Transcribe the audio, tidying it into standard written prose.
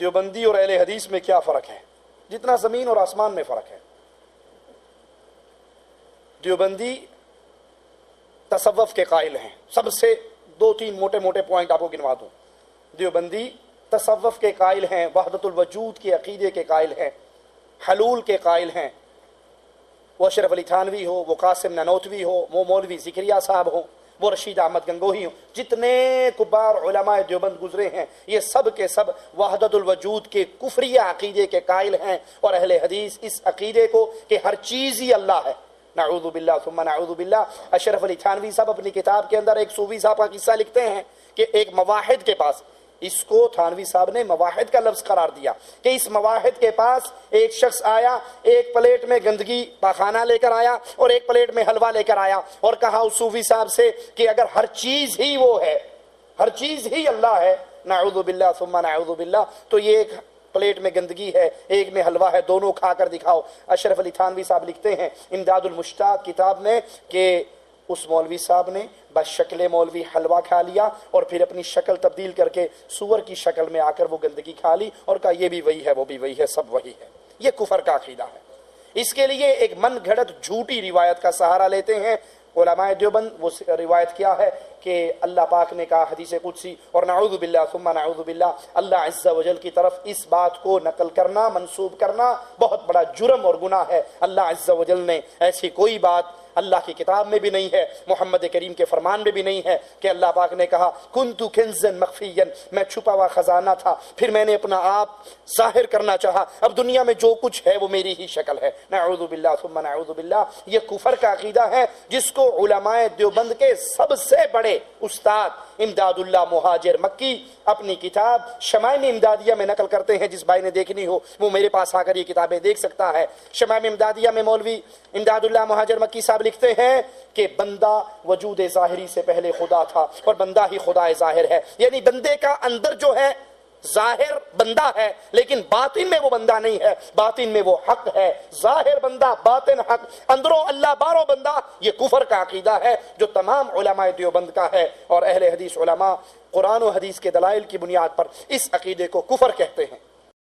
دیوبندی اور اہل حدیث میں کیا فرق ہے؟ جتنا زمین اور آسمان میں فرق ہے۔ دیوبندی تصوف کے قائل ہیں، سب سے دو تین موٹے موٹے پوائنٹ آپ کو گنوا دوں۔ دیوبندی تصوف کے قائل ہیں، وحدت الوجود کے عقیدے کے قائل ہیں، حلول کے قائل ہیں۔ وہ اشرف علی تھانوی ہو، وہ قاسم نانوتوی ہو، وہ مولوی زکریا صاحب ہوں، وہ رشید احمد گنگوہی ہوں، جتنے کبار علماء دیوبند گزرے ہیں یہ سب کے سب وحدت الوجود کے کفریہ عقیدے کے قائل ہیں، اور اہل حدیث اس عقیدے کو کہ ہر چیز ہی اللہ ہے، نعوذ باللہ ثم نعوذ باللہ۔ اشرف علی تھانوی صاحب اپنی کتاب کے اندر ایک صوفی صاحب کا قصہ لکھتے ہیں کہ ایک مواحد کے پاس، اس کو تھانوی صاحب نے مواحد کا لفظ قرار دیا کہ اس مواحد کے پاس ایک شخص آیا، ایک پلیٹ میں گندگی پاخانہ لے کر آیا اور ایک پلیٹ میں حلوہ لے کر آیا، اور کہا اس صوفی صاحب سے کہ اگر ہر چیز ہی وہ ہے، ہر چیز ہی اللہ ہے، نعوذ باللہ ثم نعوذ باللہ، تو یہ ایک پلیٹ میں گندگی ہے، ایک میں حلوہ ہے، دونوں کھا کر دکھاؤ۔ اشرف علی تھانوی صاحب لکھتے ہیں امداد المشتاق کتاب میں کہ اس مولوی صاحب نے بس شکل مولوی حلوہ کھا لیا اور پھر اپنی شکل تبدیل کر کے سور کی شکل میں آ کر وہ گندگی کھا لی اور کہا یہ بھی وہی ہے، وہ بھی وہی ہے، سب وہی ہے۔ یہ کفر کا عقیدہ ہے۔ اس کے لیے ایک من گھڑت جھوٹی روایت کا سہارا لیتے ہیں علماء دیوبند۔ وہ روایت کیا ہے کہ اللہ پاک نے کہا حدیث قدسی، اور نعوذ باللہ ثم نعوذ باللہ، اللہ عز و جل کی طرف اس بات کو نقل کرنا، منسوب کرنا بہت بڑا جرم اور گناہ ہے۔ اللہ عز و جل نے ایسی کوئی بات اللہ کی کتاب میں بھی نہیں ہے، محمد کریم کے فرمان میں بھی نہیں ہے کہ اللہ پاک نے کہا کنت کنزا مخفیا، میں چھپا ہوا خزانہ تھا، پھر میں نے اپنا آپ ظاہر کرنا چاہا، اب دنیا میں جو کچھ ہے وہ میری ہی شکل ہے۔ نعوذ باللہ ثم نعوذ باللہ۔ یہ کفر کا عقیدہ ہے جس کو علماء دیوبند کے سب سے بڑے استاد امداد اللہ مہاجر مکی اپنی کتاب شمائم امدادیہ میں نقل کرتے ہیں۔ جس بھائی نے دیکھنی ہو وہ میرے پاس آ کر یہ کتابیں دیکھ سکتا ہے۔ شمائم امدادیہ میں مولوی امداد اللہ مہاجر مکی صاحب لکھتے ہیں کہ بندہ وجود ظاہری سے پہلے خدا تھا اور بندہ ہی خدا ظاہر ہے، یعنی بندے کا اندر جو ہے ظاہر بندہ ہے لیکن باطن میں وہ بندہ نہیں ہے، باطن میں وہ حق ہے، ظاہر بندہ باطن حق، اندروں اللہ باروں بندہ۔ یہ کفر کا عقیدہ ہے جو تمام علماء دیوبند کا ہے، اور اہل حدیث علماء قرآن و حدیث کے دلائل کی بنیاد پر اس عقیدے کو کفر کہتے ہیں۔